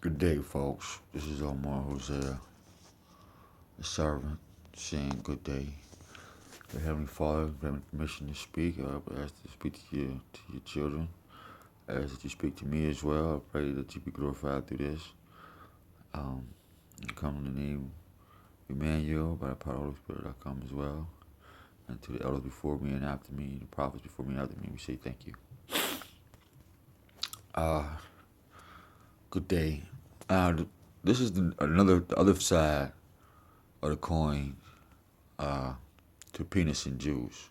Good day, folks. This is Omar Hosea, the servant, saying good day. The Heavenly Father, grant me permission to speak. I ask to speak to your children. I ask that you speak to me as well. I pray that you be glorified through this. I come in the name of Emmanuel, by the power of the Holy Spirit, I come as well. And to the elders before me and after me, the prophets before me and after me, we say thank you. Good day. This is the other side of the coin to penis and juice.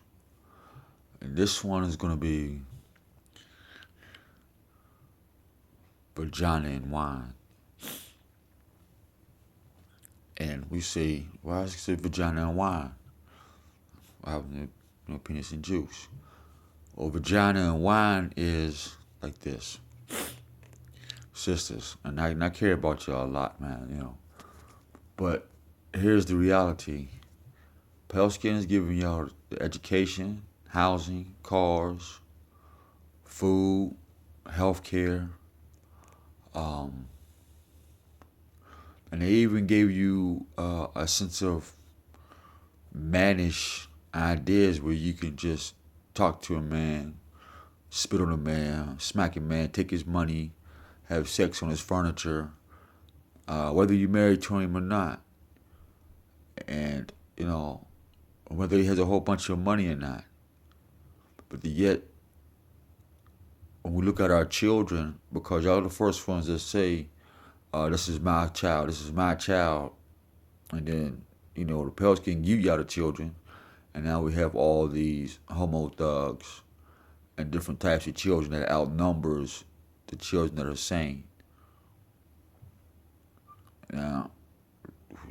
And this one is going to be Vagina and Wine. And we say, why is it say vagina and wine? Why having penis and juice? Well, vagina and wine is like this. Sisters, and I care about y'all a lot, man, But here's the reality. Pale Skin is giving y'all the education, housing, cars, food, healthcare, and they even gave you a sense of mannish ideas where you can just talk to a man, spit on a man, smack a man, take his money, have sex on his furniture, whether you're married to him or not. And, whether he has a whole bunch of money or not. But yet, when we look at our children, because y'all are the first ones that say, this is my child, and then, the parents can give y'all the children, and now we have all these homo thugs and different types of children that outnumbers the children that are sane. Now,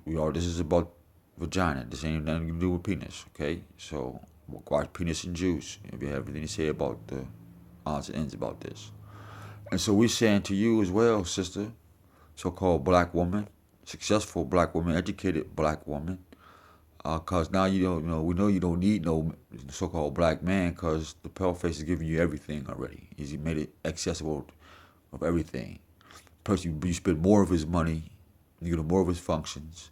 this is about vagina. This ain't nothing to do with penis, okay? So, watch Penis and Juice if you have anything to say about the odds and ends about this. And so we're saying to you as well, sister, so-called black woman, successful black woman, educated black woman, because now we know you don't need no so-called black man because the pale face is giving you everything already. He's made it accessible of everything. Plus, you spend more of his money, you get more of his functions,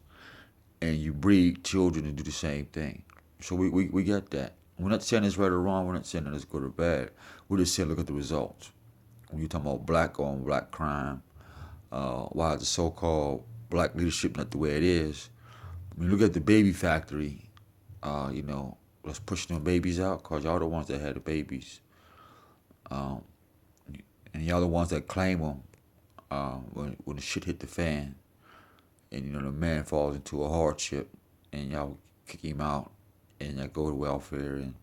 and you breed children to do the same thing. So we get that. We're not saying it's right or wrong. We're not saying that it's good or bad. We're just saying look at the results. When you're talking about black on black crime, why is the so-called black leadership not the way it is? When you look at the baby factory, let's push them babies out because y'all the ones that had the babies. And y'all the ones that claim them when the shit hit the fan. And, the man falls into a hardship and y'all kick him out and y'all go to welfare and,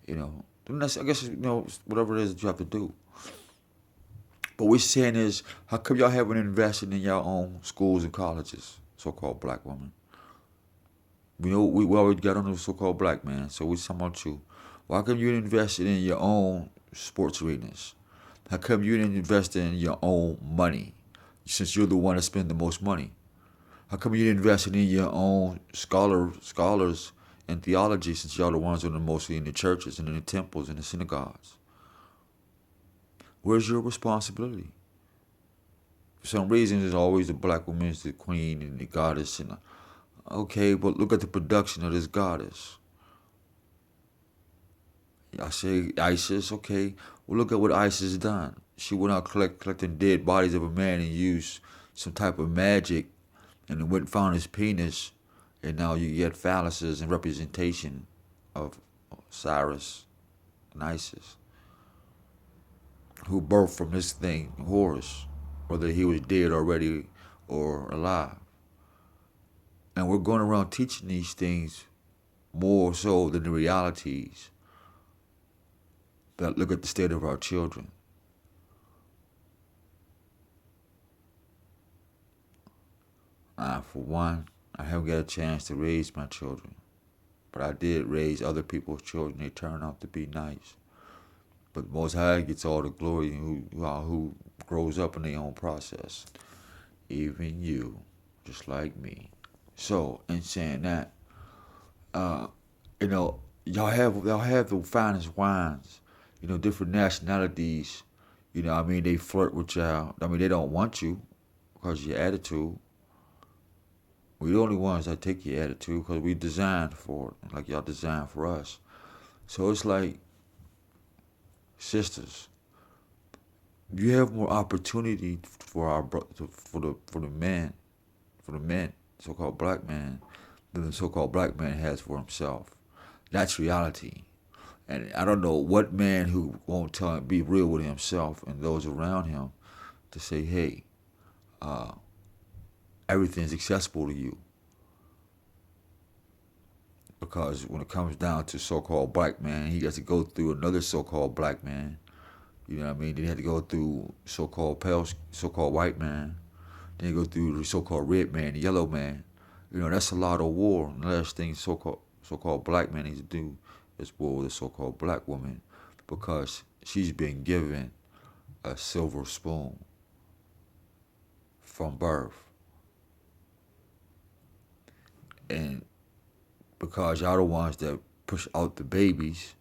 I guess, whatever it is that you have to do. But what we're saying is, how come y'all haven't invested in your own schools and colleges, so-called black women? We always got on the so-called black man, so we're talking about you. Why come you didn't invest in your own sports arenas? How come you didn't invest in your own money, since you're the one that spends the most money? How come you didn't invest in your own scholars in theology, since y'all the ones that are mostly in the churches and in the temples and the synagogues? Where's your responsibility? For some reason, there's always the black woman is the queen and the goddess. And okay, but look at the production of this goddess. I say ISIS, okay. Well, look at what ISIS done. She went out collecting dead bodies of a man and used some type of magic and went and found his penis. And now you get phalluses and representation of Cyrus and Isis, who birthed from this thing, Horus, whether he was dead already or alive. And we're going around teaching these things more so than the realities that look at the state of our children. For one, I haven't got a chance to raise my children, but I did raise other people's children. They turned out to be nice. But the Most High gets all the glory who grows up in their own process. Even you, just like me. So, in saying that, y'all have the finest wines, different nationalities. They flirt with y'all. They don't want you. because of your attitude. We're the only ones that take your attitude because we designed for it, like y'all designed for us. So it's like, sisters, you have more opportunity for the men, so-called black man, than the so-called black man has for himself. That's reality. And I don't know what man who won't be real with himself and those around him to say, hey, everything's accessible to you. Because when it comes down to so-called black man, he has to go through another so-called black man. You know what I mean? Then he had to go through so-called white man. Then he go through the so-called red man, the yellow man. You know, that's a lot of war. And the last thing so-called black man needs to do is war with a so-called black woman, because she's been given a silver spoon from birth. And because y'all the ones that push out the babies,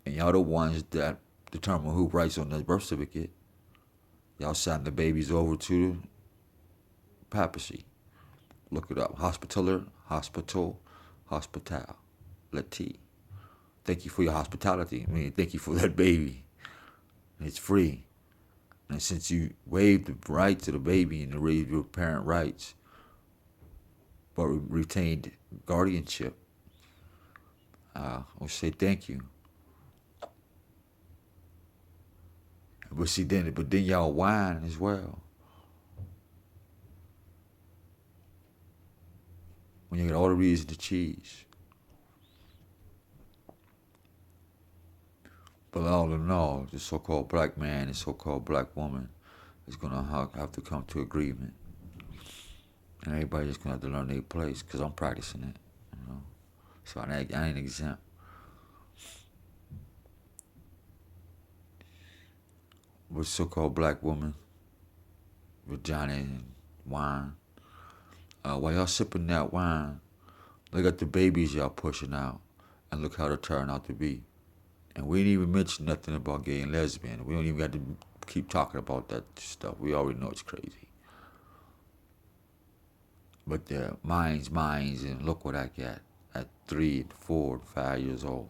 and y'all the ones that determine who writes on the birth certificate, y'all sign the babies over to the papacy. Look it up. Hospitaler, hospital, hospitality. Thank you for your hospitality. I mean, thank you for that baby. It's free. And since you waived the right to the baby and waived your parent rights, but retained guardianship, I'll say thank you. But then y'all whine as well. When you get all the reason to cheese. But all in all, the so-called black man and so-called black woman is gonna have to come to agreement. And everybody's just gonna have to learn their place, because I'm practicing it, you know. So I ain't exempt. With so-called black woman, Vagina and Wine, while y'all sipping that wine, look at the babies y'all pushing out, and look how they turn out to be. And we ain't even mention nothing about gay and lesbian. We don't even got to keep talking about that stuff. We already know it's crazy. But their minds, and look what I got at 3, 4, 5 years old.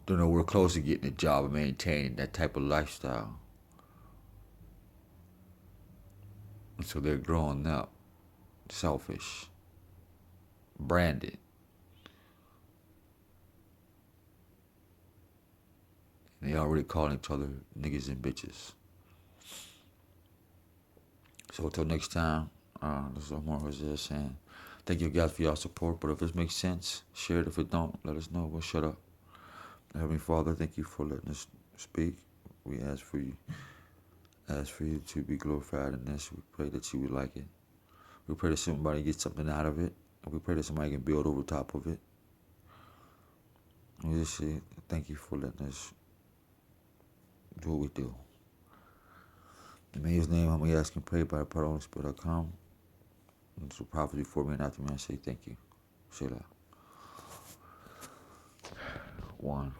Don't know we're close to getting a job and maintaining that type of lifestyle. And so they're growing up selfish, branded. And they already calling each other niggas and bitches. So until next time, this is Omar Jose saying, thank you guys for your support, but if this makes sense, share it. If it don't, let us know. We'll shut up. Heavenly Father, thank you for letting us speak. We ask for you to be glorified in this. We pray that you would like it. We pray that somebody gets something out of it. And we pray that somebody can build over top of it. We just say thank you for letting us do what we do. In His name, I'm asking, pray by the power of the Spirit.com. And so prophecy for me and after me, I say thank you. Selah. 1.